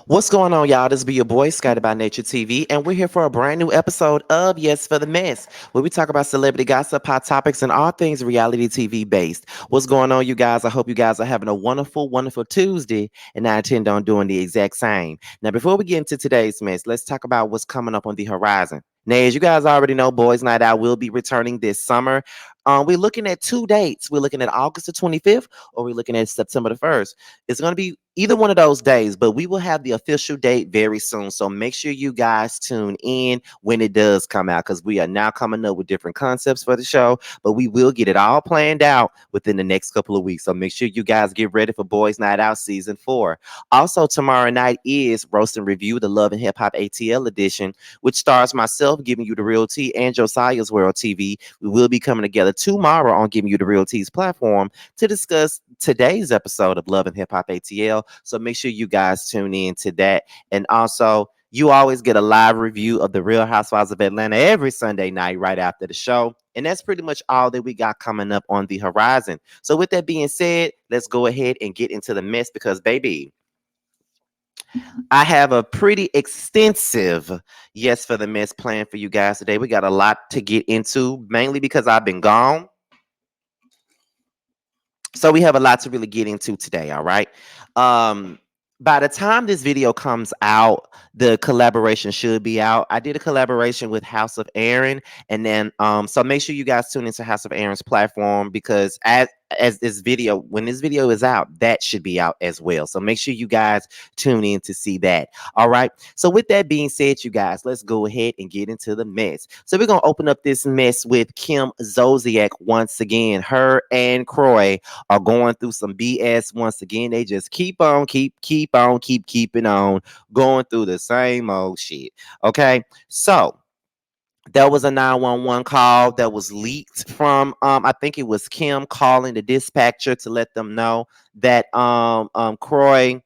What's going on, y'all? This be your boy, Scotty by Nature TV, and we're here for a brand new episode of Yes for the Mess, where we talk about celebrity gossip, hot topics, and all things reality TV based. What's going on, you guys? I hope you guys are having a wonderful, wonderful Tuesday, and I intend on doing the exact same. Now, before we get into today's mess, let's talk about what's coming up on the horizon. Now, as you guys already know, Boys Night Out will be returning this summer. We're looking at two dates. We're looking at August the 25th, or we're looking at September the 1st. It's going to be either one of those days, but we will have the official date very soon. So make sure you guys tune in when it does come out, because we are now coming up with different concepts for the show, but we will get it all planned out within the next couple of weeks. So make sure you guys get ready for Boys Night Out season 4. Also, tomorrow night is Roast and Review, the Love and Hip Hop ATL edition, which stars myself giving you the real tea and Josiah's World TV. We will be coming together tomorrow on Giving You the Real Tea's platform to discuss today's episode of Love and Hip Hop ATL. So make sure you guys tune in to that. And also, you always get a live review of the Real Housewives of Atlanta every Sunday night right after the show. And that's pretty much all that we got coming up on the horizon. So with that being said, let's go ahead and get into the mess because, baby, I have a pretty extensive Yes for the Mess plan for you guys today. We got a lot to get into, mainly because I've been gone. So we have a lot to really get into today. All right. Um, by the time this video comes out, the collaboration should be out. I did a collaboration with House of Aaron, and then so make sure you guys tune into House of Aaron's platform, because as this video, when this video is out, that should be out as well. So make sure you guys tune in to see that. All right. So with that being said, you guys, let's go ahead and get into the mess. So we're gonna open up this mess with Kim Zolciak once again. Her and Croy are going through some BS once again. They just keep on, keeping on, going through the same old shit. Okay. So there was a 911 call that was leaked from I think it was Kim calling the dispatcher to let them know that Croy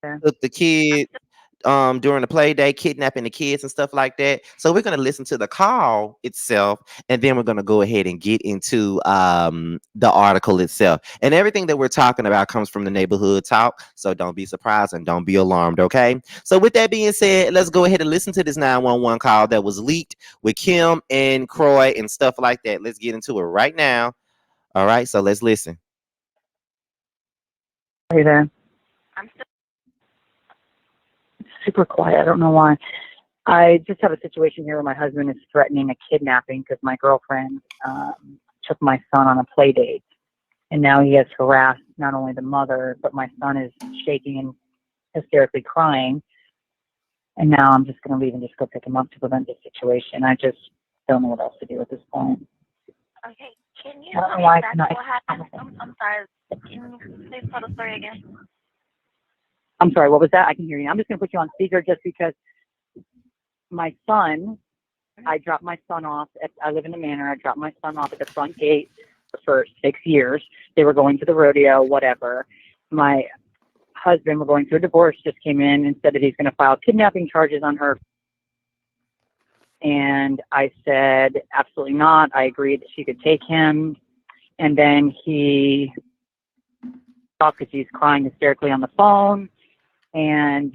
Yeah. took the kid during the play day, kidnapping the kids and stuff like that. So we're gonna listen to the call itself, and then we're gonna go ahead and get into the article itself. And everything that we're talking about comes from the neighborhood talk. So don't be surprised and don't be alarmed, okay? So with that being said, let's go ahead and listen to this 911 call that was leaked with Kim and Croy and stuff like that. Let's get into it right now. All right, so let's listen. Are you there? I'm still It's super quiet. I don't know why. I just have a situation here where my husband is threatening a kidnapping because my girlfriend took my son on a play date. And now he has harassed not only the mother, but my son is shaking and hysterically crying. And now I'm just going to leave and just go pick him up to prevent this situation. I just don't know what else to do at this point. okay. Can you I don't tell know me why I exactly cannot. what happened? I'm sorry. Can you please tell the story again? I'm sorry, what was that? I can hear you. I'm just going to put you on speaker just because my son, I dropped my son off. I live in the manor. I dropped my son off at the front gate for 6 years. They were going to the rodeo, whatever. My husband, we're going through a divorce, just came in and said that he's going to file kidnapping charges on her. And I said, absolutely not. I agreed that she could take him. And then he talked because he's crying hysterically on the phone. And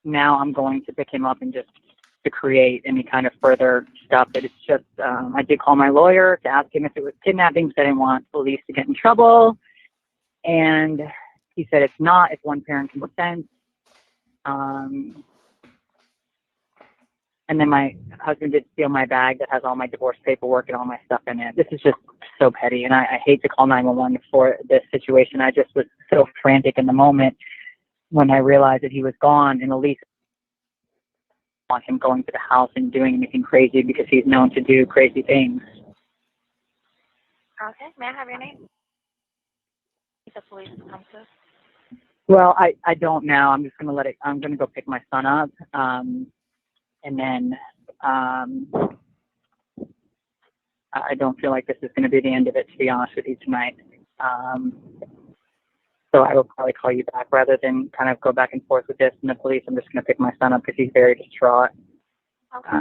now I'm going to pick him up and just to create any kind of further stuff. But it's just, I did call my lawyer to ask him if it was kidnapping because I didn't want police to get in trouble. And he said it's not if one parent consents. And then my husband did steal my bag that has all my divorce paperwork and all my stuff in it. This is just so petty, and I hate to call 911 for this situation. I just was so frantic in the moment when I realized that he was gone, and Elise want him going to the house and doing anything crazy because he's known to do crazy things. Okay. May I have your name? The police come to. Well, I don't now. I'm just going to let it, I'm going to go pick my son up. And then I don't feel like this is going to be the end of it, to be honest with you tonight. So I will probably call you back rather than kind of go back and forth with this and the police. I'm just going to pick my son up because he's very distraught. Okay.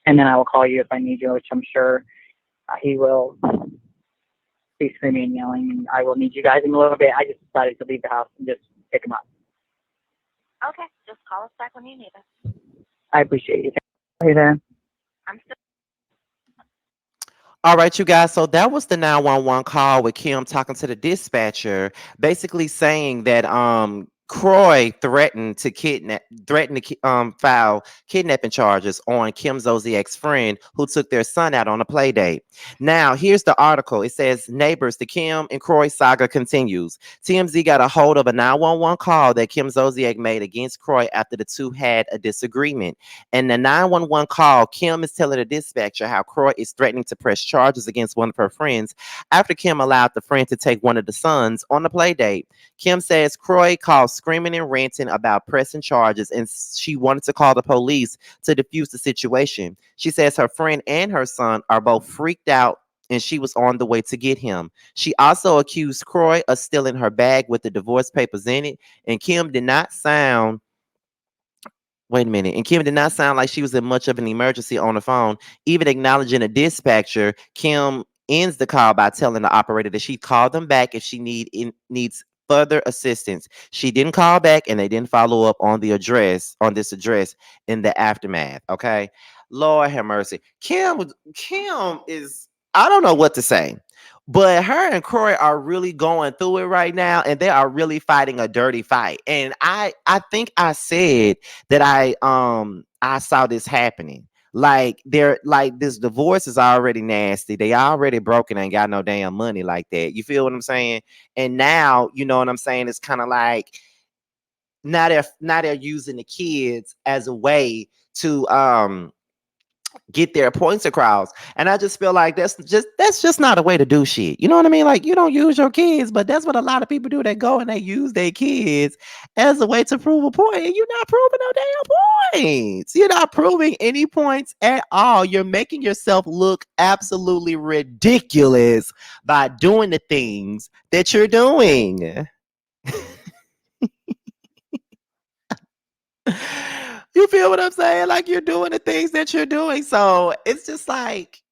And then I will call you if I need you, which I'm sure he will. be screaming and yelling, and I will need you guys in a little bit. I just decided to leave the house and just pick him up. Okay, just call us back when you need us. I appreciate you. Hey there. I'm still. All right, you guys. So that was the 911 call with Kim talking to the dispatcher, basically saying that Croy threatened to file kidnapping charges on Kim Zolciak's friend who took their son out on a play date. Now, here's the article. It says neighbors, the Kim and Croy saga continues. TMZ got a hold of a 911 call that Kim Zolciak made against Croy after the two had a disagreement. In the 911 call, Kim is telling the dispatcher how Croy is threatening to press charges against one of her friends after Kim allowed the friend to take one of the sons on the play date. Kim says Croy called screaming and ranting about pressing charges, and she wanted to call the police to defuse the situation. She says her friend and her son are both freaked out and she was on the way to get him. She also accused Croy of stealing her bag with the divorce papers in it, and Kim did not sound Wait a minute. And Kim did not sound like she was in much of an emergency on the phone. Even acknowledging a dispatcher, Kim ends the call by telling the operator that she called them back if she needs further assistance. She didn't call back and they didn't follow up on this address in the aftermath. Okay. Lord have mercy. Kim is, I don't know what to say. But her and Croy are really going through it right now, and they are really fighting a dirty fight. And I think I said that I saw this happening. Like they're like this divorce is already nasty. They already broken, ain't got no damn money like that. You feel what I'm saying? And now, you know what I'm saying? It's kind of like now they're using the kids as a way to get their points across. And I just feel like that's just not a way to do shit. You know what I mean? Like you don't use your kids, but that's what a lot of people do. They go and they use their kids as a way to prove a point. And you're not proving no damn points. You're not proving any points at all. You're making yourself look absolutely ridiculous by doing the things that you're doing. You feel what I'm saying? Like you're doing the things that you're doing. So it's just like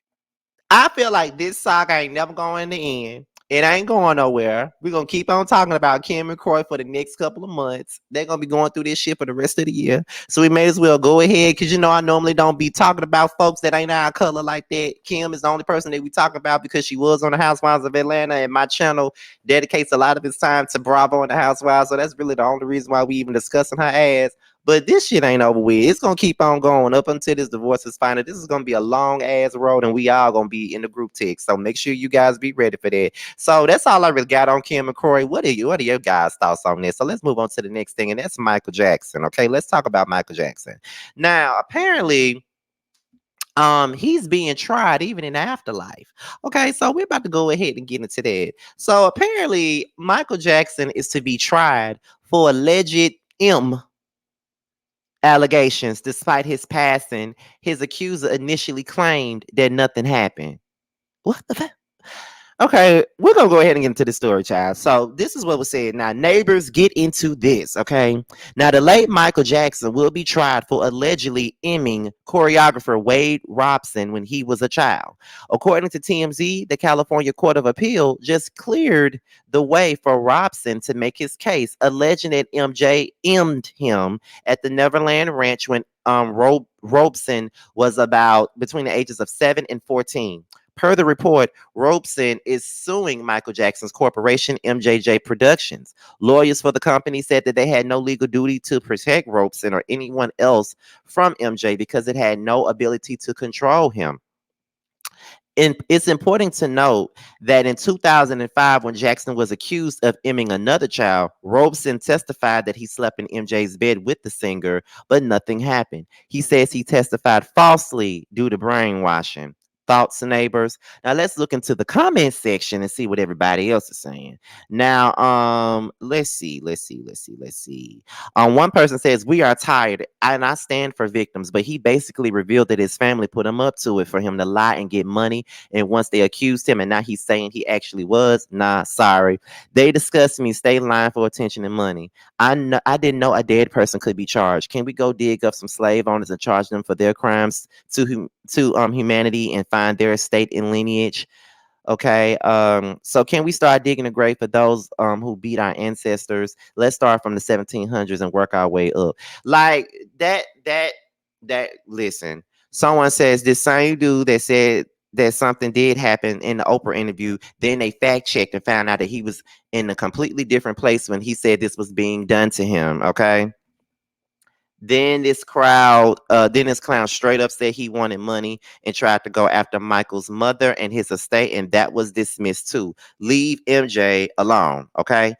I feel like this saga ain't never going to end. It ain't going nowhere. We're gonna keep on talking about Kim and Croy for the next couple of months. They're gonna be going through this shit for the rest of the year. So we may as well go ahead because you know I normally don't be talking about folks that ain't our color like that. Kim is the only person that we talk about because she was on the Housewives of Atlanta, and my channel dedicates a lot of its time to Bravo and the Housewives. So that's really the only reason why we even discussing her ass. But this shit ain't over with. It's gonna keep on going up until this divorce is final. This is gonna be a long ass road, and we all gonna be in the group text. So make sure you guys be ready for that. So that's all I really got on Kim and Corey. What are your guys' thoughts on this? So let's move on to the next thing, and that's Michael Jackson. Okay, let's talk about Michael Jackson. Now, apparently, he's being tried even in the afterlife. Okay, so we're about to go ahead and get into that. So apparently, Michael Jackson is to be tried for alleged allegations. Despite his passing, his accuser initially claimed that nothing happened. What the fuck? Okay, we're gonna go ahead and get into the story, child. So this is what was said. Now, neighbors, get into this, okay? Now, the late Michael Jackson will be tried for allegedly imming choreographer Wade Robson when he was a child. According to TMZ, the California Court of Appeal just cleared the way for Robson to make his case, alleging that MJ emmed him at the Neverland Ranch when Robson was about between the ages of 7 and 14. Per the report, Robeson is suing Michael Jackson's corporation, MJJ Productions. Lawyers for the company said that they had no legal duty to protect Robeson or anyone else from MJ because it had no ability to control him. And it's important to note that in 2005, when Jackson was accused of imming another child, Robeson testified that he slept in MJ's bed with the singer, but nothing happened. He says he testified falsely due to brainwashing. Thoughts, neighbors? Now let's look into the comment section and see what everybody else is saying. Now, let's see. One person says we are tired, and I stand for victims, but he basically revealed that his family put him up to it for him to lie and get money. And once they accused him, and now he's saying he actually was. Nah, sorry. They discussed me. Stay lying for attention and money. I didn't know a dead person could be charged. Can we go dig up some slave owners and charge them for their crimes to humanity and find their estate and lineage? Okay. So can we start digging a grave for those who beat our ancestors? Let's start from the 1700s and work our way up. Like that listen. Someone says this same dude that said that something did happen in the Oprah interview, then they fact checked and found out that he was in a completely different place when he said this was being done to him. Okay. Then this clown straight up said he wanted money and tried to go after Michael's mother and his estate, and that was dismissed too. Leave MJ alone, okay?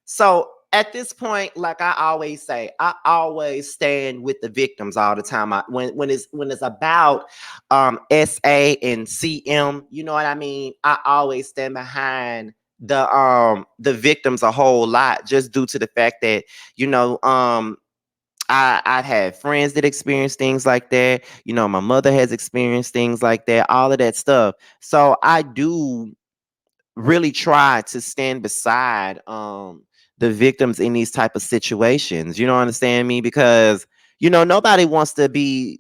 So at this point, like I always say, I always stand with the victims all the time. When it's about SA and CM, you know what I mean? I always stand behind the victims a whole lot, just due to the fact that you know I've had friends that experience things like that. You know, my mother has experienced things like that, all of that stuff. So I do really try to stand beside the victims in these type of situations. You know, understand me? Because nobody wants to be,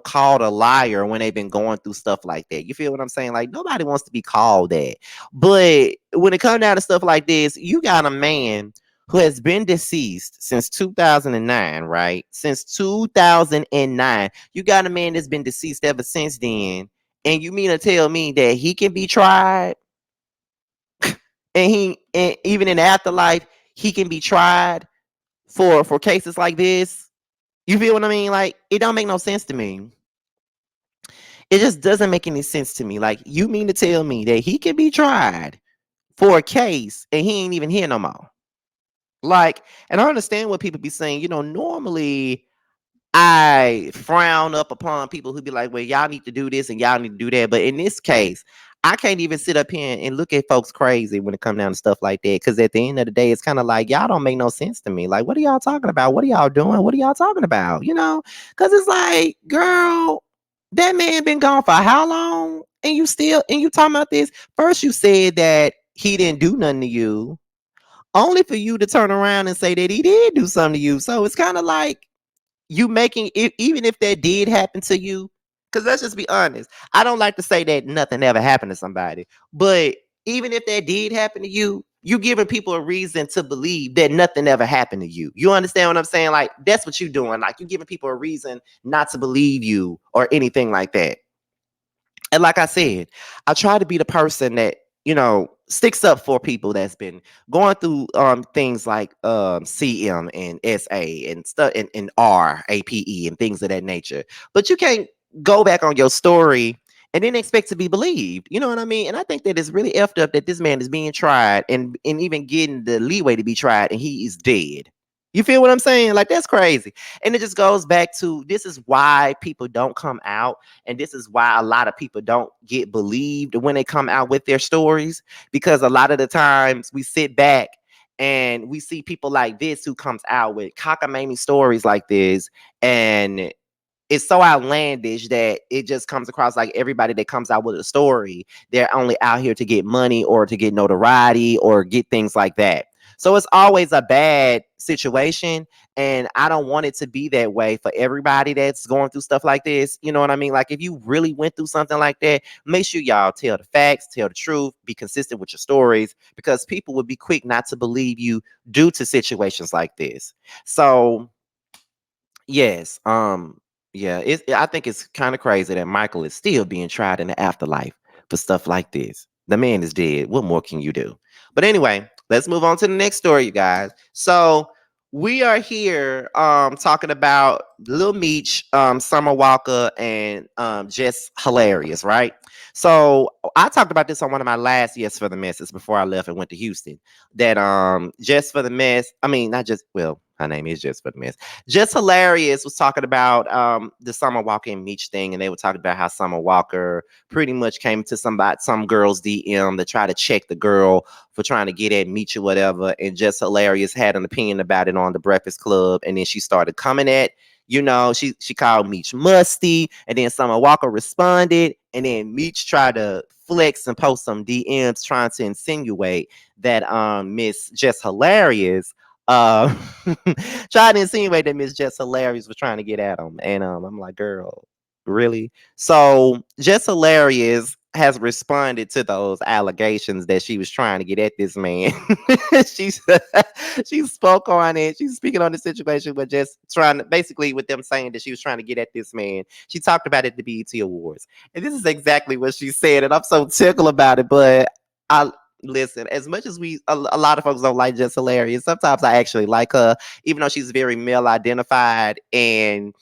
called a liar when they've been going through stuff like that. You feel what I'm saying? Like nobody wants to be called that. But when it comes down to stuff like this, you got a man who has been deceased since 2009, right? Since 2009. You got a man that's been deceased ever since then. And you mean to tell me that he can be tried? And even in the afterlife he can be tried for cases like this. You feel what I mean? Like it don't make no sense to me. It just doesn't make any sense to me. Like you mean to tell me that he can be tried for a case and he ain't even here no more? Like, and I understand what people be saying. Normally I frown up upon people who be like, well, y'all need to do this and y'all need to do that. But in this case, I can't even sit up here and look at folks crazy when it comes down to stuff like that. Because at the end of the day, it's kind of like, y'all don't make no sense to me. Like, what are y'all talking about? What are y'all doing? What are y'all talking about? Because it's like, girl, that man been gone for how long? And you talking about this? First, you said that he didn't do nothing to you, only for you to turn around and say that he did do something to you. So it's kind of like, you making it, even if that did happen to you, because let's just be honest, I don't like to say that nothing ever happened to somebody, but even if that did happen to you, you giving people a reason to believe that nothing ever happened to you. You understand what I'm saying? Like that's what you're doing. Like you're giving people a reason not to believe you or anything like that. And like I said, I try to be the person that sticks up for people that's been going through things like CM and SA and stuff and RAPE and things of that nature. But you can't go back on your story and then expect to be believed. You know what I mean? And I think that it's really effed up that this man is being tried and even getting the leeway to be tried and he is dead. You feel what I'm saying? Like that's crazy. And it just goes back to, this is why people don't come out, and this is why a lot of people don't get believed when they come out with their stories, because a lot of the times we sit back and we see people like this who comes out with cockamamie stories like this, and it's so outlandish that it just comes across like everybody that comes out with a story, they're only out here to get money or to get notoriety or get things like that. So it's always a bad situation. And I don't want it to be that way for everybody that's going through stuff like this. You know what I mean? Like if you really went through something like that, make sure y'all tell the facts, tell the truth, be consistent with your stories, because people would be quick not to believe you due to situations like this. So yes, yeah, I think it's kind of crazy that Michael is still being tried in the afterlife for stuff like this. The man is dead. What more can you do? But anyway, let's move on to the next story, you guys. So we are here talking about Lil Meech, Summer Walker, and Jess Hilarious, right? So I talked about this on one of my last Yes for the Messes before I left and went to Houston. That Jess for the Mess, I mean, not just, well, her name is Jess for the Mess. Just Hilarious was talking about the Summer Walker and Meech thing, and they were talking about how Summer Walker pretty much came to some girl's DM to try to check the girl for trying to get at Meech or whatever, and Just Hilarious had an opinion about it on the Breakfast Club, and then she started coming at, she called Meech musty, and then Summer Walker responded, and then Meech tried to flex and post some DMs trying to insinuate that Miss Just Hilarious uh tried to insinuate that Miss Jess Hilarious was trying to get at him. And I'm like, girl, really? So Jess Hilarious has responded to those allegations that she was trying to get at this man. she's she spoke on it. She's speaking on the situation, but just trying to basically with them saying that she was trying to get at this man. She talked about it at the BET Awards, and this is exactly what she said. And I'm so tickled about it. But I listen. As much as a lot of folks don't like Jess Hilarious, sometimes I actually like her, even though she's very male identified and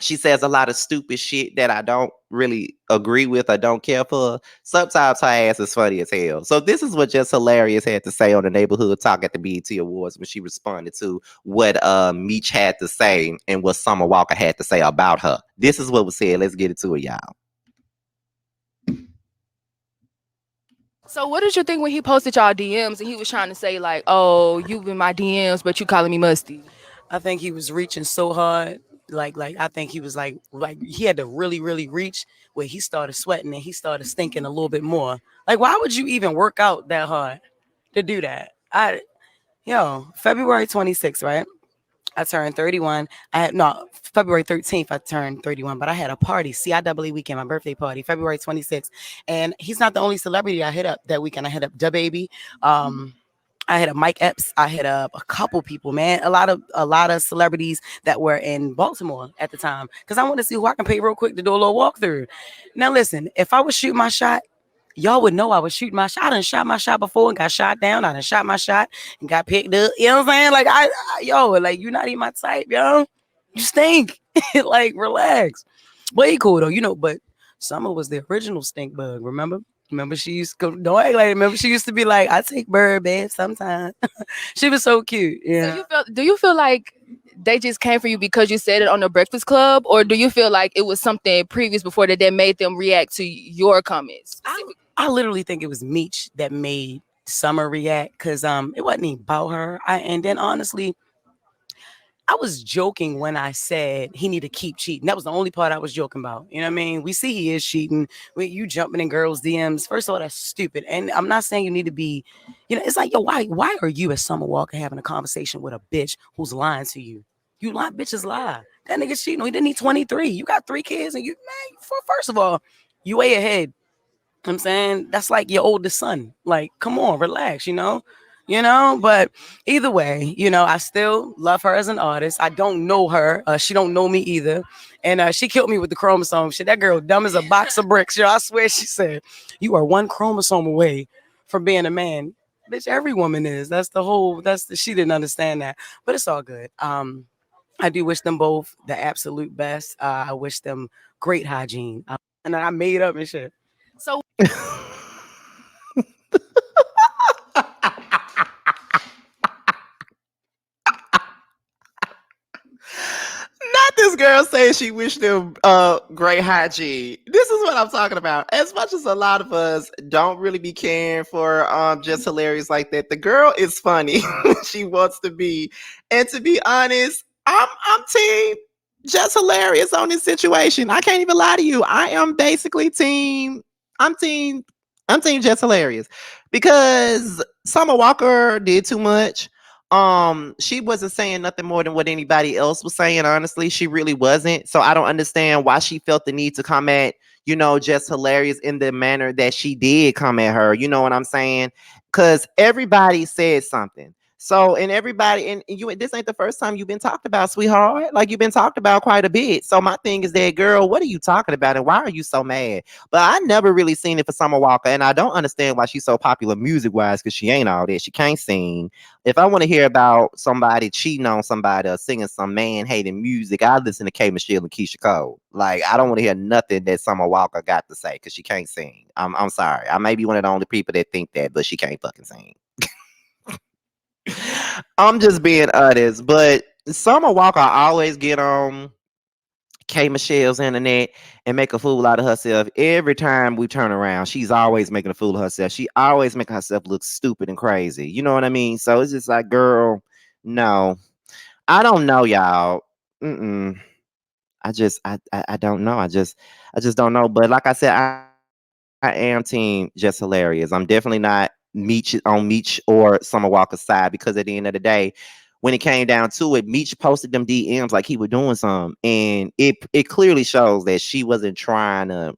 she says a lot of stupid shit that I don't really agree with or don't care for. Sometimes her ass is funny as hell. So this is what Just Hilarious had to say on the neighborhood talk at the BET Awards when she responded to what Meech had to say and what Summer Walker had to say about her. This is what was said. Let's get into it, y'all. So what did you think when he posted y'all DMs and he was trying to say like, "Oh, you in my DMs, but you calling me musty"? I think he was reaching so hard. Like I think he was like he had to really reach where he started sweating and he started stinking a little bit more. Like, why would you even work out that hard to do that? February 26th, right? I turned 31. I had no February 13th, I turned 31, but I had a party, CIAA weekend, my birthday party, February 26th. And he's not the only celebrity I hit up that weekend. I hit up Da Baby. I hit up Mike Epps. I hit up a couple people, man. A lot of celebrities that were in Baltimore at the time. Because I want to see who I can pay real quick to do a little walkthrough. Now listen, if I was shooting my shot, y'all would know I was shooting my shot. I done shot my shot before and got shot down. I done shot my shot and got picked up. You know what I'm saying? Like like you're not even my type, yo. You stink. Like relax. But he cool though, but Summer was the original stink bug, remember? Remember she used to don't act like remember she used to be like, I take bird bath sometimes. She was so cute. Yeah. So do you feel like they just came for you because you said it on the Breakfast Club, or do you feel like it was something previous before that made them react to your comments? I literally think it was Meech that made Summer react because it wasn't even about her. And then honestly, I was joking when I said he need to keep cheating. That was the only part I was joking about. You know what I mean? We see he is cheating. You jumping in girls' DMs. First of all, that's stupid. And I'm not saying you need to be, it's like, yo, why are you as Summer Walker having a conversation with a bitch who's lying to you? You lie, bitches lie. That nigga cheating. He didn't need 23. You got 3 kids and first of all, you way ahead. I'm saying that's like your oldest son. Like, come on, relax, but either way, I still love her as an artist. I don't know her. She don't know me either. And she killed me with the chromosome shit. That girl dumb as a box of bricks. Yo, I swear she said, you are 1 chromosome away from being a man. Bitch, every woman is. She didn't understand that. But it's all good. I do wish them both the absolute best. I wish them great hygiene. And I made up and shit. So Not this girl saying she wished them great hygiene. This is what I'm talking about. As much as a lot of us don't really be caring for Just Hilarious like that, the girl is funny. She wants to be. And to be honest, I'm team Just Hilarious on this situation. I can't even lie to you. I am basically team. I'm team. I'm team Just Hilarious because Summer Walker did too much. She wasn't saying nothing more than what anybody else was saying. Honestly, she really wasn't. So I don't understand why she felt the need to come at, Just Hilarious in the manner that she did come at her. You know what I'm saying? Because everybody said something. So, and everybody, and you, this ain't the first time you've been talked about, sweetheart. Like, you've been talked about quite a bit. So my thing is that, girl, what are you talking about, and why are you so mad? But I never really seen it for Summer Walker, and I don't understand why she's so popular music wise, because she ain't all that. She can't sing. If I want to hear about somebody cheating on somebody or singing some man hating music, I listen to K Michelle and Keisha Cole. Like, I don't want to hear nothing that Summer Walker got to say because she can't sing. I'm sorry. I may be one of the only people that think that, but she can't fucking sing. I'm just being honest, but Summer Walker always get on K Michelle's internet and make a fool out of herself every time we turn around. She's always making a fool of herself. She always making herself look stupid and crazy. You know what I mean? So it's just like, girl, no, I don't know, y'all. Mm-mm. I don't know. I just don't know. But like I said, I am team Just Hilarious. I'm definitely not Meech or Summer Walker's side because at the end of the day, when it came down to it, Meech posted them DMs like he was doing something, and it clearly shows that she wasn't trying to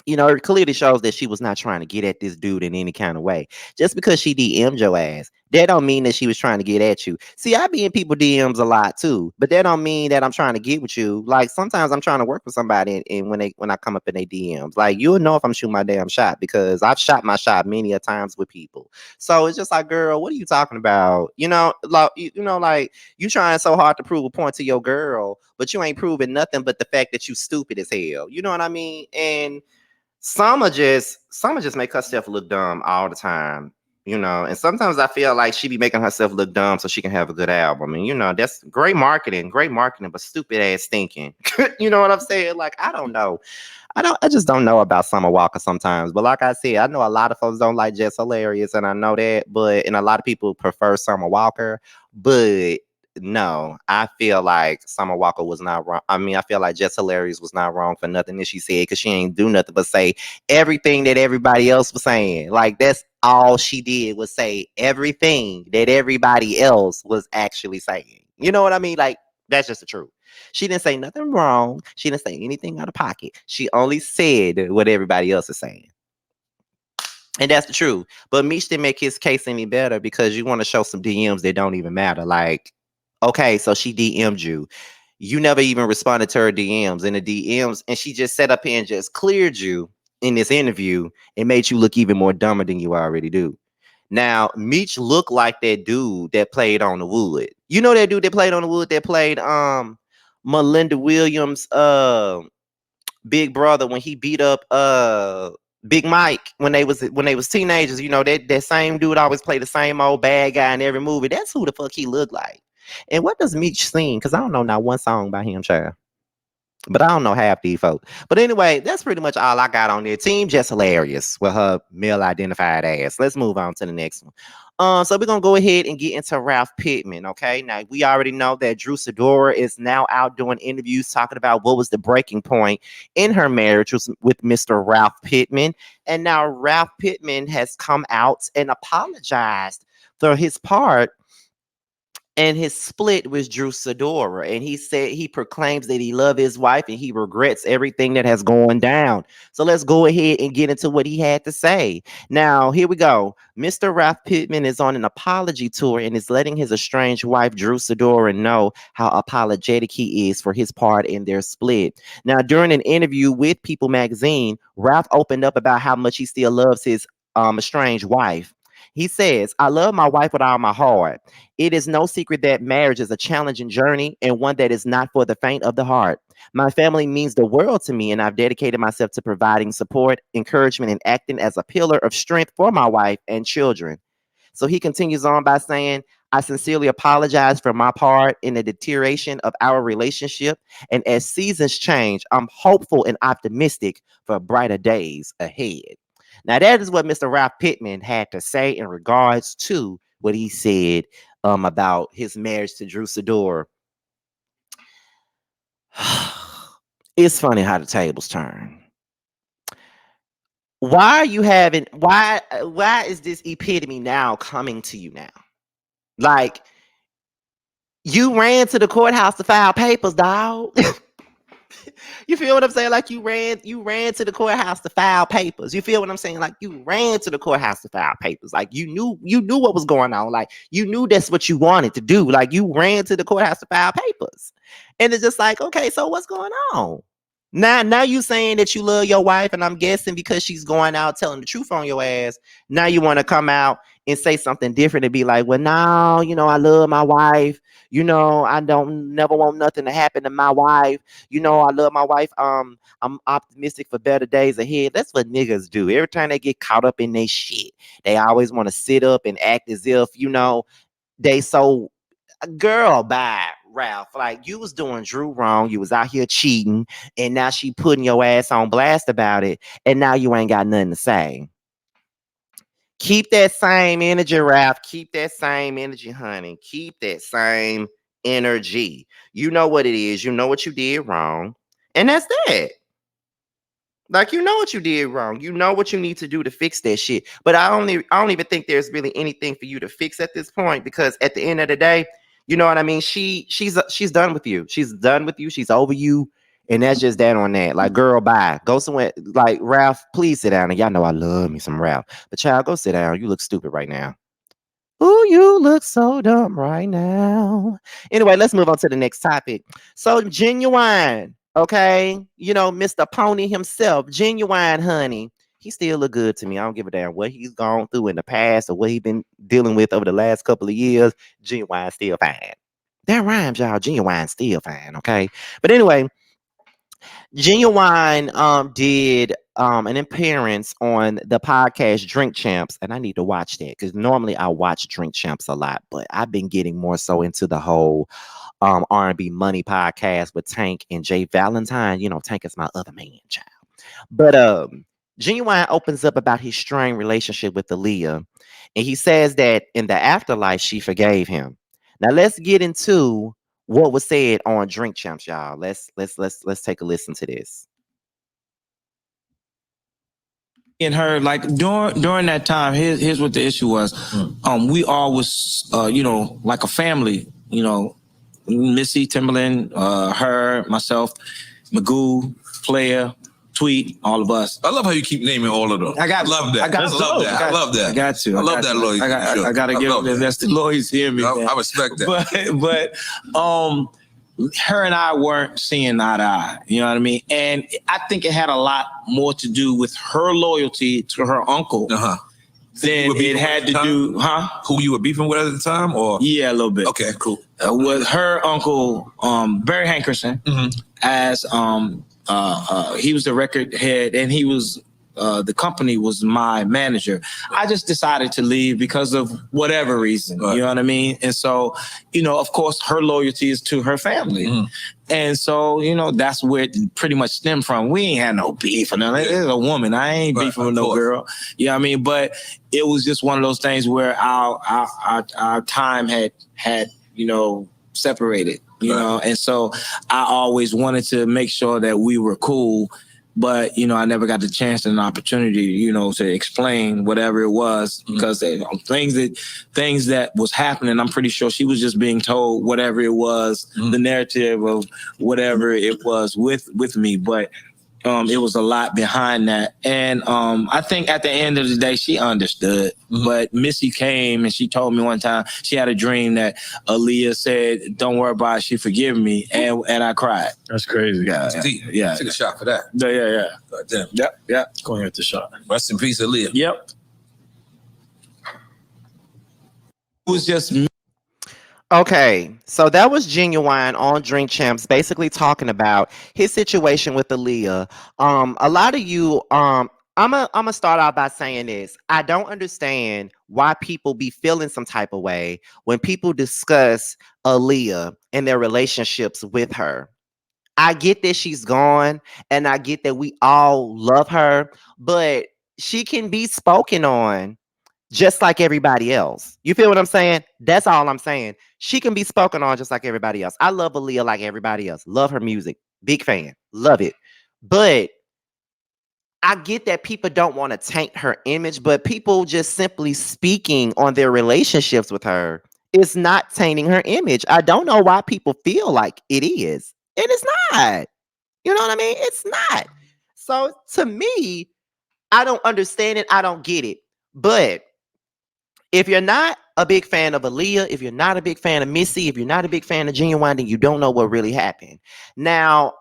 you know, it clearly shows that she was not trying to get at this dude in any kind of way. Just because she DM'd your ass, that don't mean that she was trying to get at you. See, I be in people DMs a lot too, but that don't mean that I'm trying to get with you. Like sometimes I'm trying to work with somebody, and when I come up in their DMs, like you'll know if I'm shooting my damn shot because I've shot my shot many a times with people. So it's just like, girl, what are you talking about? You know, like like you trying so hard to prove a point to your girl, but you ain't proving nothing but the fact that you stupid as hell. You know what I mean? And Summer just make herself look dumb all the time, you know. And sometimes I feel like she be making herself look dumb so she can have a good album. And you know, that's great marketing, but stupid ass thinking. You know what I'm saying? Like, I don't know. I just don't know about Summer Walker sometimes. But like I said, I know a lot of folks don't like Jess Hilarious, and I know that, and a lot of people prefer Summer Walker, but no, I feel like Summer Walker was not wrong. I mean, I feel like Jess Hilarious was not wrong for nothing that she said because she ain't do nothing but say everything that everybody else was saying. Like that's all she did was say everything that everybody else was actually saying. You know what I mean? Like that's just the truth. She didn't say nothing wrong. She didn't say anything out of pocket. She only said what everybody else is saying. And that's the truth. But Meech didn't make his case any better because you want to show some DMs that don't even matter. Like, okay, so she DM'd you. You never even responded to her DMs in the DMs, and she just set up here and just cleared you in this interview and made you look even more dumber than you already do. Now, Meech looked like that dude that played on the wood. You know that dude that played on the wood that played Melinda Williams big brother when he beat up Big Mike when they was teenagers. You know that same dude always played the same old bad guy in every movie. That's who the fuck he looked like. And what does Meech sing? Because I don't know not one song by him, child. But I don't know half these folks. But anyway, that's pretty much all I got on there. Team Jess Hilarious with her male identified ass. Let's move on to the next one. So we're gonna go ahead and get into Ralph Pittman. Okay. Now we already know that Drew Sidora is now out doing interviews talking about what was the breaking point in her marriage with Mr. Ralph Pittman. And now Ralph Pittman has come out and apologized for his part and his split with Drew Sidora. And he said he proclaims that he loves his wife and he regrets everything that has gone down. So let's go ahead and get into what he had to say. Now, here we go. Mr. Ralph Pittman is on an apology tour and is letting his estranged wife, Drew Sidora, know how apologetic he is for his part in their split. Now, during an interview with People magazine, Ralph opened up about how much he still loves his estranged wife. He says, I love my wife with all my heart. It is no secret that marriage is a challenging journey and one that is not for the faint of the heart. My family means the world to me, and I've dedicated myself to providing support, encouragement, and acting as a pillar of strength for my wife and children. So he continues on by saying, I sincerely apologize for my part in the deterioration of our relationship. And as seasons change, I'm hopeful and optimistic for brighter days ahead. Now, that is what Mr. Ralph Pittman had to say in regards to what he said about his marriage to Drew Sidor. It's funny how the tables turn. Why are you having why is this epitome now coming to you now? Like you ran to the courthouse to file papers, dog. You feel what I'm saying? Like you ran to the courthouse to file papers. You feel what I'm saying? Like you ran to the courthouse to file papers. Like you knew what was going on. Like you knew that's what you wanted to do. Like you ran to the courthouse to file papers. And it's just like, okay, so what's going on? Now you saying that you love your wife, and I'm guessing because she's going out telling the truth on your ass, now you want to come out and say something different and be like, well, no, I love my wife. I don't never want nothing to happen to my wife. I love my wife. I'm optimistic for better days ahead. That's what niggas do. Every time they get caught up in their shit, they always want to sit up and act as if, they so girl, bye, Ralph. Like you was doing Drew wrong. You was out here cheating, and now she putting your ass on blast about it, and now you ain't got nothing to say. Keep that same energy, Ralph. Keep that same energy, honey. Keep that same energy. You know what it is. You know what you did wrong, and that's that. Like you know what you did wrong. You know what you need to do to fix that shit. But I don't even think there's really anything for you to fix at this point because at the end of the day, you know what I mean? She's done with you. She's done with you. She's over you. And that's just that on that. Like, girl, bye. Go somewhere. Like, Ralph, please sit down. And y'all know I love me some Ralph. But child, go sit down. You look stupid right now. Ooh, you look so dumb right now. Anyway, let's move on to the next topic. So, Genuine, okay? You know, Mr. Pony himself, Genuine, honey. He still look good to me. I don't give a damn what he's gone through in the past or what he's been dealing with over the last couple of years. Genuine still fine. That rhymes, y'all. Genuine still fine, okay? But anyway, Ginuwine did an appearance on the podcast Drink Champs, and I need to watch that because normally I watch Drink Champs a lot, but I've been getting more so into the whole R&B Money podcast with Tank and Jay Valentine. You know, Tank is my other man, child. But Ginuwine opens up about his strained relationship with Aaliyah, and he says that in the afterlife she forgave him. Now let's get into what was said on Drink Champs, y'all. Let's take a listen to this. And her, like, during that time, here's what the issue was. We all was like a family, Missy, Timberland, her, myself, Magoo, Player, Tweet, all of us. I love how you keep naming all of them. I love that. I love that. I love that. I got to. I love that loyalty. I got to give it. That's the lawyers hear me. I respect that. But her and I weren't seeing eye to eye. You know what I mean? And I think it had a lot more to do with her loyalty to her uncle than it had to do. Who you were beefing with at the time, or yeah, a little bit. Okay, cool. With her uncle, Barry Hankerson, as he was the record head, and he was the company was my manager. I just decided to leave because of whatever reason, you know what I mean? And so, of course, her loyalty is to her family. And so, that's where it pretty much stemmed from. We ain't had no beef or nothing. It's a woman. I ain't beefing with no girl. You know what I mean? But it was just one of those things where our time had separated, and so I always wanted to make sure that we were cool. But, I never got the chance and an opportunity, to explain whatever it was because things that was happening, I'm pretty sure she was just being told whatever it was, the narrative of whatever it was with me. But it was a lot behind that. And I think at the end of the day, she understood. But Missy came and she told me one time she had a dream that Aaliyah said, "Don't worry about it, she forgive me." And I cried. That's crazy. Yeah. Take a shot for that. Yeah. God damn. Yep. Go ahead, the shot. Rest in peace, Aaliyah. Yep. It was just me. Okay, so that was Genuine on Drink Champs, basically talking about his situation with Aaliyah. A lot of you, I'm gonna start out by saying this. I don't understand why people be feeling some type of way when people discuss Aaliyah and their relationships with her. I get that she's gone, and I get that we all love her, but she can be spoken on just like everybody else. You feel what I'm saying? That's all I'm saying. She can be spoken on just like everybody else. I love Aaliyah like everybody else. Love her music. Big fan. Love it. But I get that people don't want to taint her image, but people just simply speaking on their relationships with her is not tainting her image. I don't know why people feel like it is. And it's not. You know what I mean? It's not. So to me, I don't understand it. I don't get it. But if you're not a big fan of Aaliyah, if you're not a big fan of Missy, if you're not a big fan of Ginuwine, then you don't know what really happened. Now,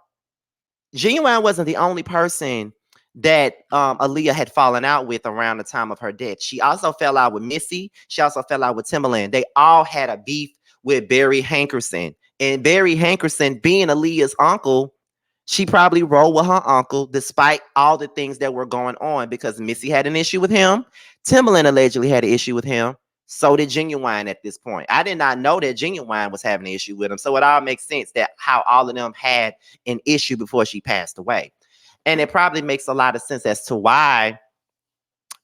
Ginuwine wasn't the only person that Aaliyah had fallen out with around the time of her death. She also fell out with Missy. She also fell out with Timberland. They all had a beef with Barry Hankerson. And Barry Hankerson, being Aaliyah's uncle, she probably rolled with her uncle despite all the things that were going on because Missy had an issue with him. Timberland allegedly had an issue with him. So did Ginuwine at this point. I did not know that Ginuwine was having an issue with him. So it all makes sense that how all of them had an issue before she passed away. And it probably makes a lot of sense as to why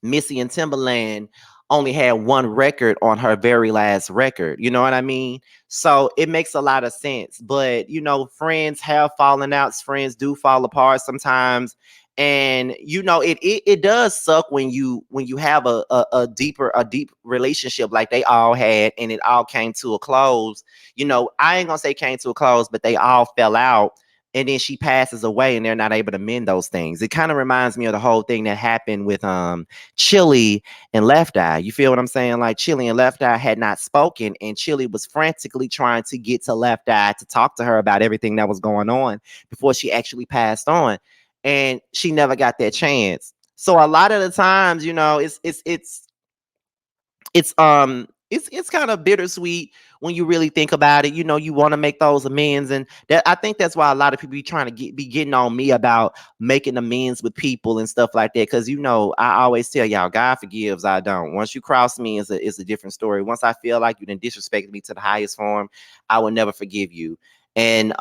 Missy and Timberland only had one record on her very last record. You know what I mean? So it makes a lot of sense. But, friends have fallen outs. Friends do fall apart sometimes. And, it does suck when you have a deep relationship like they all had and it all came to a close. I ain't going to say came to a close, but they all fell out. and then she passes away and they're not able to mend those things. It kind of reminds me of the whole thing that happened with Chili and Left Eye. You feel what I'm saying? Like Chili and Left Eye had not spoken, and Chili was frantically trying to get to Left Eye to talk to her about everything that was going on before she actually passed on, and she never got that chance. So a lot of the times, you know, it's kind of bittersweet when you really think about it. You know, you want to make those amends, and that I think that's why a lot of people be trying to be getting on me about making amends with people and stuff like that. Because you know, I always tell y'all, God forgives, I don't. Once you cross me, it's a different story. Once I feel like you done disrespected me to the highest form, I will never forgive you. And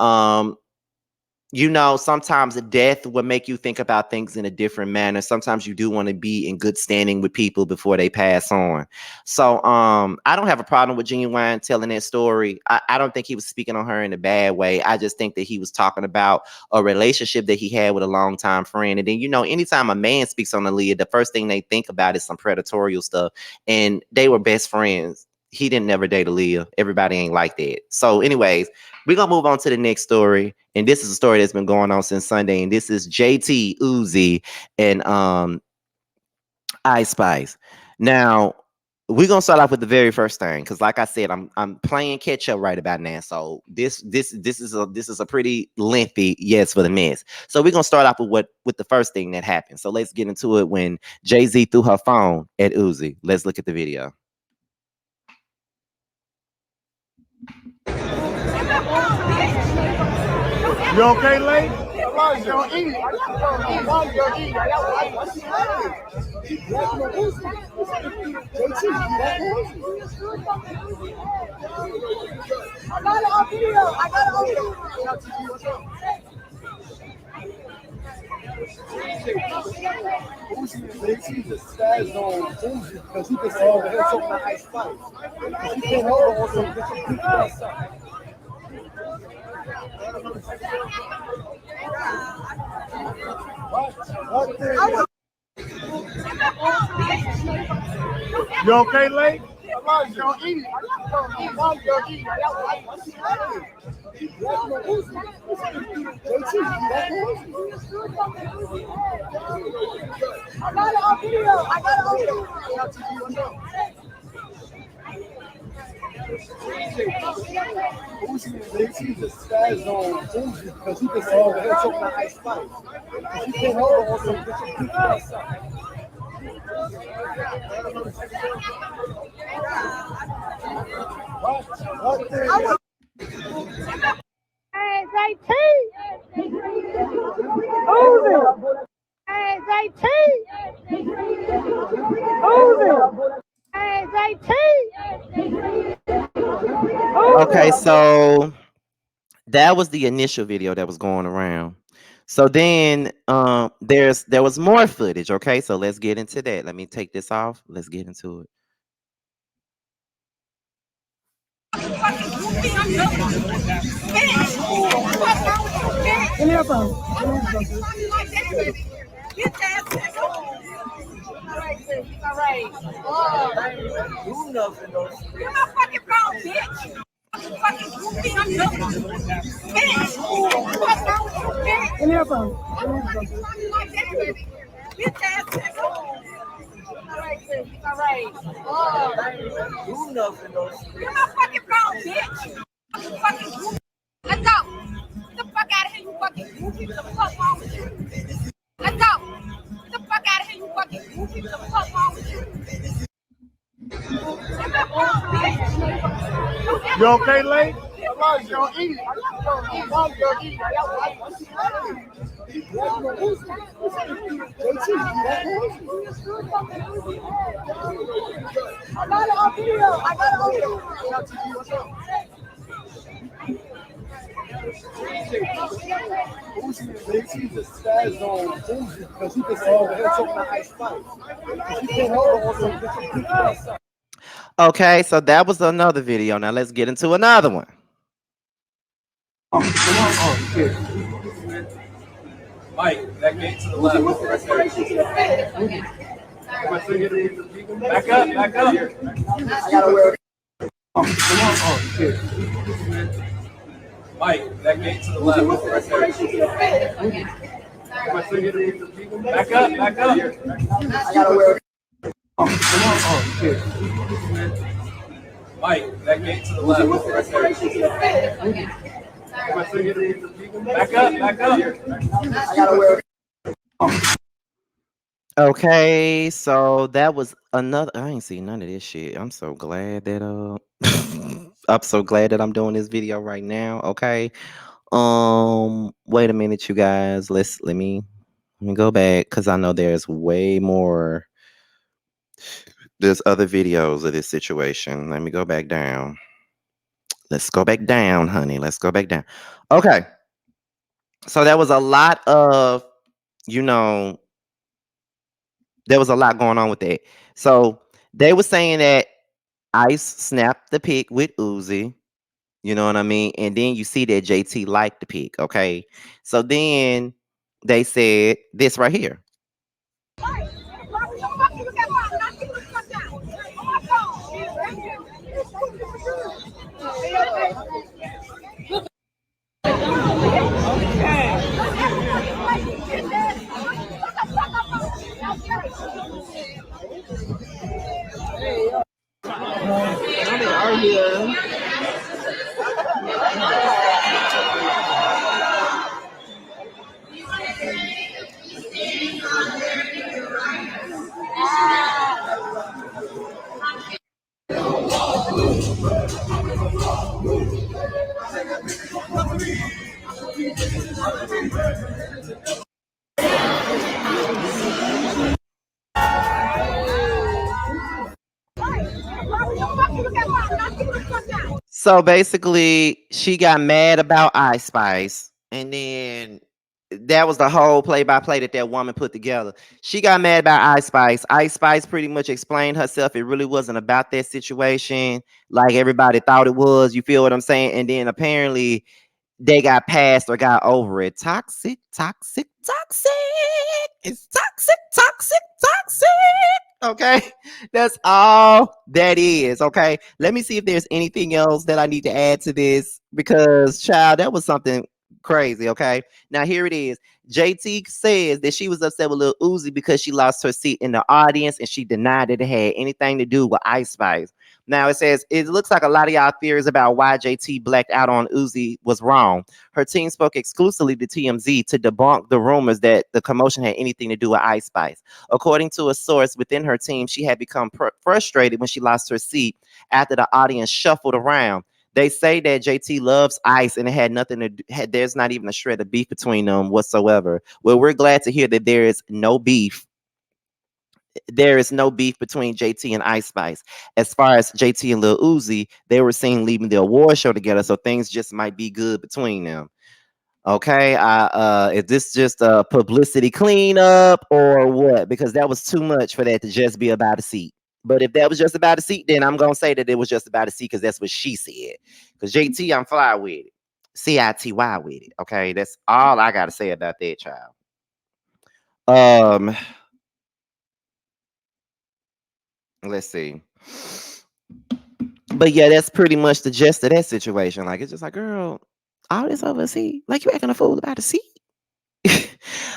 you know, sometimes death will make you think about things in a different manner. Sometimes you do want to be in good standing with people before they pass on. So I don't have a problem with Ginuwine telling that story. I don't think he was speaking on her in a bad way. I just think that he was talking about a relationship that he had with a longtime friend. And then, you know, anytime a man speaks on Aaliyah, the first thing they think about is some predatorial stuff. And they were best friends. He didn't never date Aaliyah. Everybody ain't like that. So anyways, we're going to move on to the next story. And this is a story that's been going on since Sunday. And this is JT, Uzi, and Ice Spice. Now, we're going to start off with the very first thing. Because like I said, I'm playing catch up right about now. So this is a pretty lengthy yes for the mess. So we're going to start off with the first thing that happened. So let's get into it when Jay-Z threw her phone at Uzi. Let's look at the video. You okay, lady? You okay, lady? Okay, so that was the initial video that was going around. So then there was more footage. Okay, so let's get into that. Let me take this off. Let's get into it. Let's go. Get the fuck out of here, you fucking goofy. What the fuck wrong with you? Let's go. Get the fuck out of here, you fucking goofy. What the fuck wrong with you? You okay, lady? Okay, so that was another video. Now let's get into another one. Mike, that gate to the left. Back up, back up. I gotta wear Mike, that gate to the left. Right there. Back up, back up. I gotta wear. Mike, that gate to the left. Right there. Back up, back up. I gotta wear. Okay, so that was another. I ain't seen none of this shit. I'm so glad that I'm so glad that I'm doing this video right now. Okay. Wait a minute, you guys. Let me go back because I know there's way more. There's other videos of this situation. Let me go back down. Let's go back down, honey. Let's go back down. Okay. So there was a lot of, you know, there was a lot going on with that. So they were saying that Ice snapped the pic with Uzi. You know what I mean? And then you see that JT liked the pic. Okay. So then they said this right here. So basically, she got mad about Ice Spice, and then that was the whole play-by-play that woman put together. She got mad about Ice Spice. Ice Spice pretty much explained herself. It really wasn't about that situation like everybody thought it was. You feel what I'm saying? And then apparently they got past or got over it. Toxic, toxic, toxic. It's toxic, toxic, toxic. Okay, that's all that is. Okay, let me see if there's anything else that I need to add to this because, child, that was something crazy. Okay, now here it is. JT says that she was upset with Lil Uzi because she lost her seat in the audience and she denied that it had anything to do with Ice Spice. Now it says it looks like a lot of y'all theories about why JT blacked out on Uzi was wrong. Her team spoke exclusively to TMZ to debunk the rumors that the commotion had anything to do with Ice Spice. According to a source within her team, she had become frustrated when she lost her seat after the audience shuffled around. They say that JT loves Ice and it had nothing to do, there's not even a shred of beef between them whatsoever. Well, we're glad to hear that there is no beef. There is no beef between JT and Ice Spice. As far as JT and Lil Uzi, they were seen leaving the award show together, so things just might be good between them. Okay, is this just a publicity cleanup or what? Because that was too much for that to just be about a seat. But if that was just about a seat, then I'm gonna say that it was just about a seat because that's what she said. Because JT, I'm fly with it. CITY with it. Okay, that's all I gotta say about that child. Let's see. But yeah, that's pretty much the gist of that situation. Like, it's just like, girl, all this over a seat. Like, you acting a fool about a seat.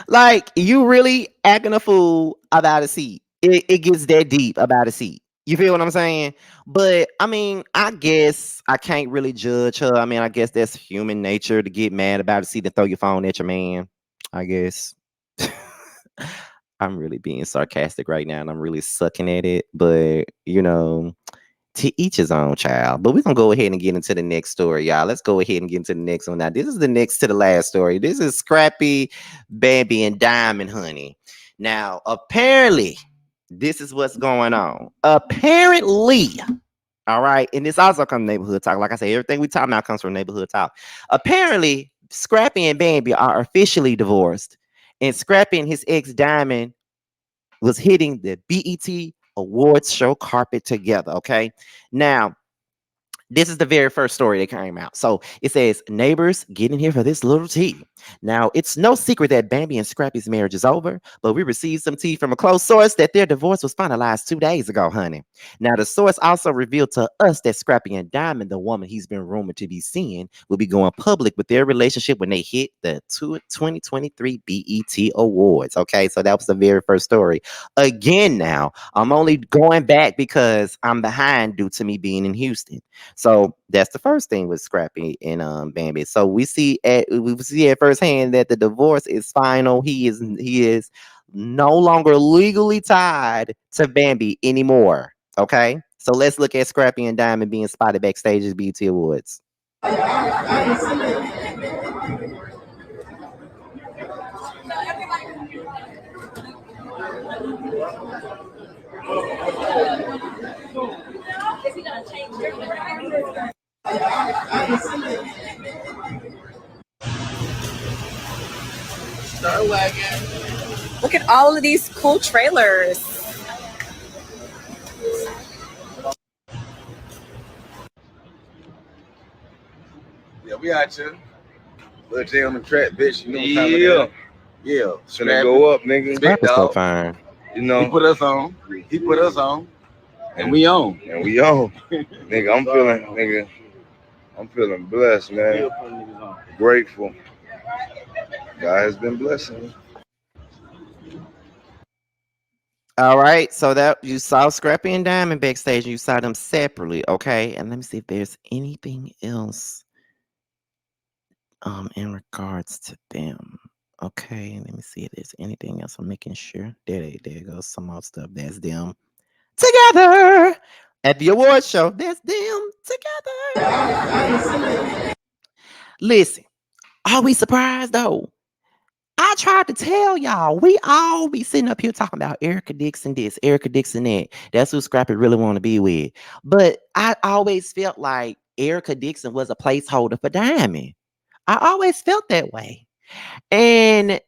Like, you really acting a fool about a seat. It gets that deep about a seat. You feel what I'm saying? But I mean, I guess I can't really judge her. I mean, I guess that's human nature to get mad about a seat and throw your phone at your man. I guess. I'm really being sarcastic right now and I'm really sucking at it. But, you know, to each his own, child. But we're gonna go ahead and get into the next story, y'all. Let's go ahead and get into the next one. Now, this is the next to the last story. This is Scrappy, Bambi, and Diamond, honey. Now, apparently, this is what's going on. Apparently, all right, and this also comes from neighborhood talk. Like I said, everything we talk about comes from neighborhood talk. Apparently, Scrappy and Bambi are officially divorced, and Scrappy and his ex Diamond was hitting the BET Awards show carpet together. Okay, now This is the very first story that came out. So it says, neighbors, get in here for this little tea. Now, it's no secret that Bambi and Scrappy's marriage is over, but we received some tea from a close source that their divorce was finalized 2 days ago, honey. Now, the source also revealed to us that Scrappy and Diamond, the woman he's been rumored to be seeing, will be going public with their relationship when they hit the 2023 BET Awards. Okay, so that was the very first story. Again, now, I'm only going back because I'm behind due to me being in Houston. So that's the first thing with Scrappy and Bambi. So we see at firsthand that the divorce is final. He is no longer legally tied to Bambi anymore. Okay. So let's look at Scrappy and Diamond being spotted backstage at BET Awards. Look at all of these cool trailers. Yeah, we out here. Little J on the track, bitch. You know what Yeah. time it is. Yeah. Finna go up, nigga. Big That's so dog. fine. You know. He put us on. He put us on. And we on. And we on. Nigga, I'm feeling blessed, man. Grateful. God has been blessing me. All right, so that you saw Scrappy and Diamond backstage, you saw them separately, okay? And let me see if there's anything else in regards to them. Okay, let me see if there's anything else. I'm making sure. There goes some more stuff. That's them together at the award show. That's them together. Listen, are we surprised though? I tried to tell y'all, we all be sitting up here talking about Erica Dixon this, Erica Dixon that. That's who Scrappy really want to be with. But I always felt like Erica Dixon was a placeholder for Diamond. I always felt that way. And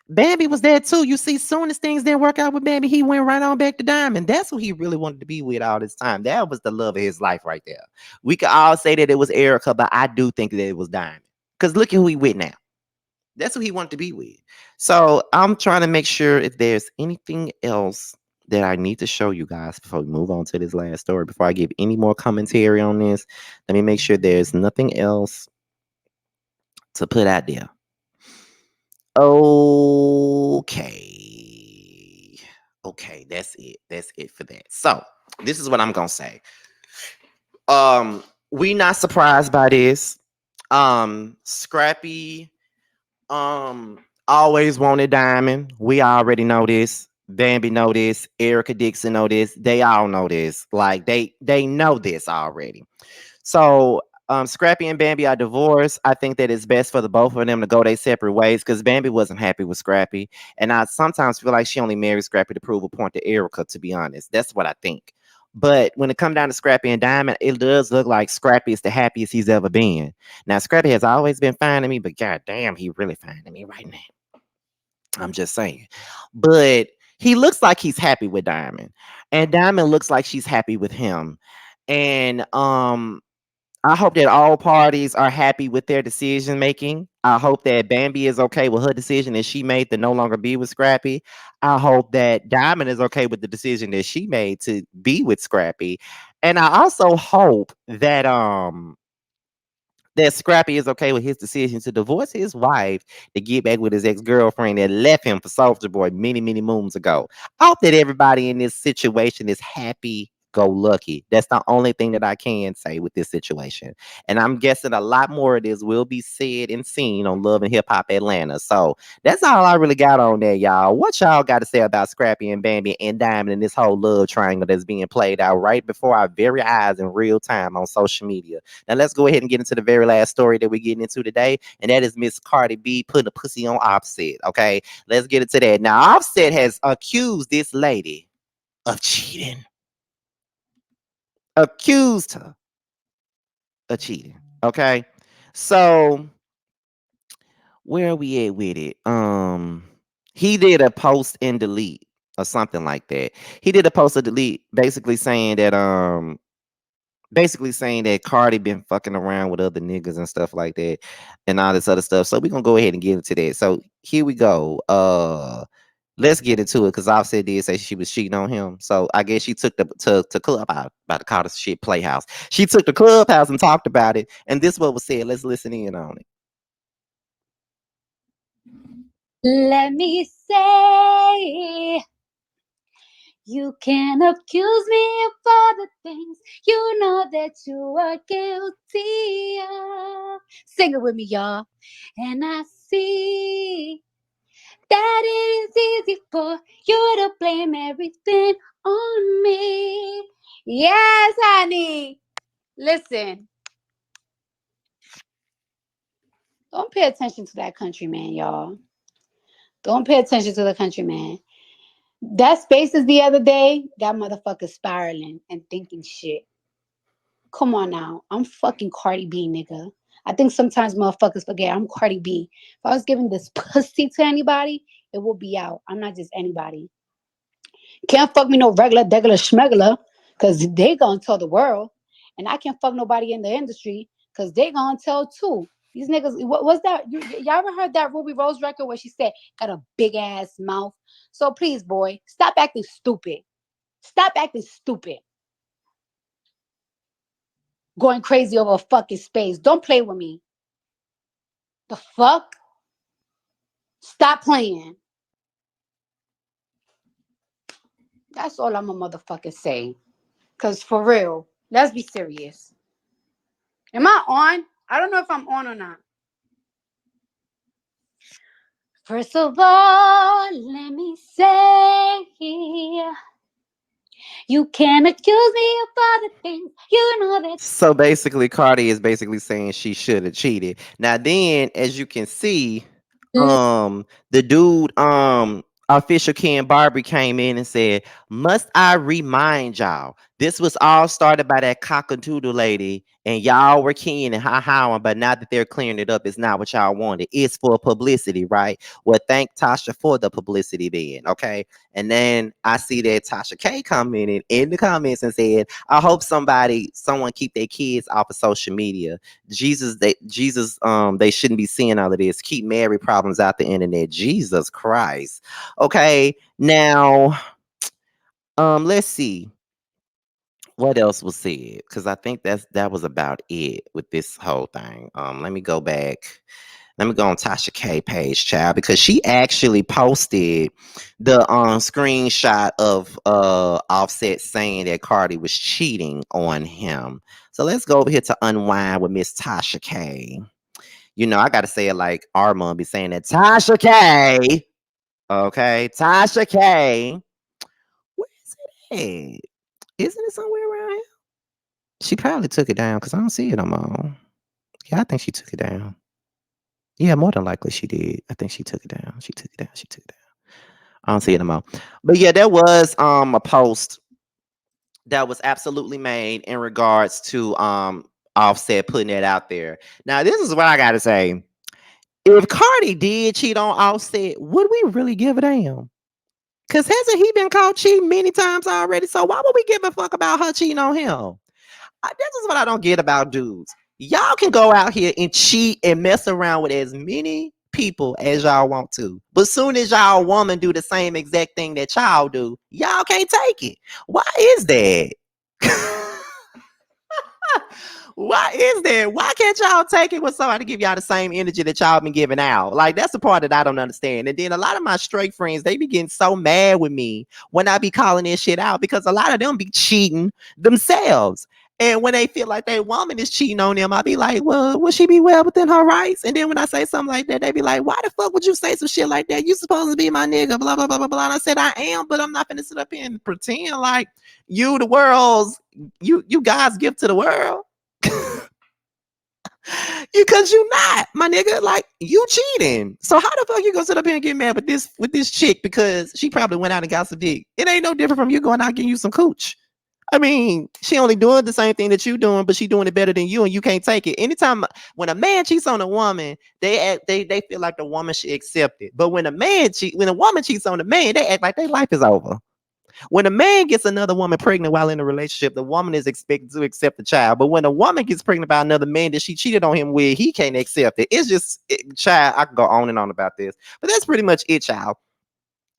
Bambi was there too. You see, soon as things didn't work out with Bambi, he went right on back to Diamond. That's who he really wanted to be with all this time. That was the love of his life right there. We could all say that it was Erica, but I do think that it was Diamond. Because look at who he with now. That's who he wanted to be with. So I'm trying to make sure if there's anything else that I need to show you guys before we move on to this last story, before I give any more commentary on this. Let me make sure there's nothing else to put out there. Okay. Okay, that's it. That's it for that. So this is what I'm gonna say. We not surprised by this. Scrappy always wanted Diamond. We already know this. Bambi know this. Erica Dixon know this. They all know this. Like they know this already. So Scrappy and Bambi are divorced. I think that it's best for the both of them to go their separate ways because Bambi wasn't happy with Scrappy. And I sometimes feel like she only married Scrappy to prove a point to Erica, to be honest. That's what I think. But when it comes down to Scrappy and Diamond, it does look like Scrappy is the happiest he's ever been. Now, Scrappy has always been fine to me, but goddamn, he really fine to me right now. I'm just saying. But he looks like he's happy with Diamond. And Diamond looks like she's happy with him. And I hope that all parties are happy with their decision making. I hope that Bambi is okay with her decision that she made to no longer be with Scrappy. I hope that Diamond is okay with the decision that she made to be with Scrappy. And I also hope that that Scrappy is okay with his decision to divorce his wife to get back with his ex-girlfriend that left him for Soulja Boy many, many moons ago. I hope that everybody in this situation is happy go lucky. That's the only thing that I can say with this situation. And I'm guessing a lot more of this will be said and seen on Love and Hip Hop Atlanta. So that's all I really got on there, y'all. What y'all got to say about Scrappy and Bambi and Diamond and this whole love triangle that's being played out right before our very eyes in real time on social media? Now let's go ahead and get into the very last story that we're getting into today, and that is Miss Cardi B putting a pussy on Offset. Okay, let's get into that. Now Offset has accused this lady of cheating. Accused her of cheating. Okay, so where are we at with it? He did a post and delete or something like that. He did a post and delete, basically saying that basically saying that Cardi been fucking around with other niggas and stuff like that and all this other stuff. So we're gonna go ahead and get into that. So here we go. Let's get into it because Offset did say she was cheating on him. So I guess she took the to Clubhouse, about to call this shit Playhouse. She took the Clubhouse and talked about it, and this what was said. Let's listen in on it. Let me say, you can accuse me of all the things you know that you are guilty of. Sing it with me, y'all. And I see that it is easy for you to blame everything on me. Yes, honey. Listen. Don't pay attention to that country man, y'all. Don't pay attention to the country man. That Spaces the other day, that motherfucker spiraling and thinking shit. Come on now. I'm fucking Cardi B, nigga. I think sometimes motherfuckers forget I'm Cardi B. If I was giving this pussy to anybody, it will be out. I'm not just anybody. Can't fuck me no regular, degular, schmegular, because they gonna tell the world. And I can't fuck nobody in the industry, because they gonna tell too. These niggas, what's that? Y'all ever heard that Ruby Rose record where she said, got a big ass mouth? So please, boy, stop acting stupid. Stop acting stupid. Going crazy over a fucking space. Don't play with me. The fuck? Stop playing. That's all I'm a motherfucker say. Because for real, let's be serious. Am I on? I don't know if I'm on or not. First of all, let me say, you can accuse me of all the things you know that. So basically, Cardi is basically saying she should have cheated. Now, then, as you can see, the dude, official Ken Barbie came in and said, "Must I remind y'all? This was all started by that cockadoodle lady, and y'all were keying and ha-hawing, but now that they're clearing it up, it's not what y'all wanted. It's for publicity, right? Well, thank Tasha for the publicity then, okay?" And then I see that Tasha K commented in the comments and said, "I hope someone keep their kids off of social media. They shouldn't be seeing all of this. Keep married problems out the internet. Jesus Christ." Okay, now, let's see what else was said, because I think that was about it with this whole thing. Let me go back. Let me go on Tasha K page, child, because she actually posted the screenshot of Offset saying that Cardi was cheating on him. So let's go over here to Unwind with Miss Tasha K. You know, I gotta say it like our mom be saying that. Tasha K. Okay, Tasha K. Where is it at? Isn't it somewhere around here? She probably took it down because I don't see it no more. Yeah, I think she took it down. Yeah, more than likely she did. I think she took it down. She took it down. She took it down. I don't see it no more. But yeah, there was a post that was absolutely made in regards to Offset putting that out there. Now, this is what I gotta say. If Cardi did cheat on Offset, would we really give a damn? Because hasn't he been caught cheating many times already? So why would we give a fuck about her cheating on him? This is what I don't get about dudes. Y'all can go out here and cheat and mess around with as many people as y'all want to. But soon as y'all woman do the same exact thing that y'all do, y'all can't take it. Why is that? Why is that? Why can't y'all take it when somebody give y'all the same energy that y'all been giving out? Like, that's the part that I don't understand. And then a lot of my straight friends, they be getting so mad with me when I be calling this shit out, because a lot of them be cheating themselves. And when they feel like their woman is cheating on them, I be like, well, will she be well within her rights? And then when I say something like that, they be like, why the fuck would you say some shit like that? You supposed to be my nigga, blah, blah, blah, blah, blah. And I said, I am, but I'm not finna sit up here and pretend like you you guys give to the world. Because you not, my nigga. Like, you cheating. So how the fuck you gonna sit up here and get mad with this chick because she probably went out and got some dick? It ain't no different from you going out getting you some cooch. I mean, she only doing the same thing that you doing, but she doing it better than you, and you can't take it. Anytime when a man cheats on a woman, they feel like the woman should accept it. But when a woman cheats on a man, they act like their life is over. When a man gets another woman pregnant while in a relationship, the woman is expected to accept the child. But when a woman gets pregnant by another man that she cheated on him with, he can't accept it. It's just, child, I can go on and on about this. But that's pretty much it, child.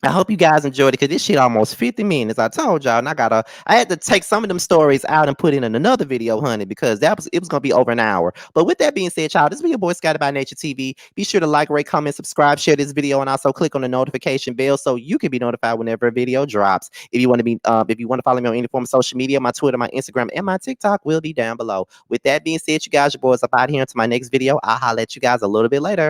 I hope you guys enjoyed it because this shit almost 50 minutes. I told y'all, and I had to take some of them stories out and put in another video, honey, because it was gonna be over an hour. But with that being said, child, this be your boy Scotty by Nature TV. Be sure to like, rate, comment, subscribe, share this video, and also click on the notification bell so you can be notified whenever a video drops. If you want to follow me on any form of social media, my Twitter, my Instagram, and my TikTok will be down below. With that being said, you guys, your boys up out here until my next video. I'll holler at you guys a little bit later.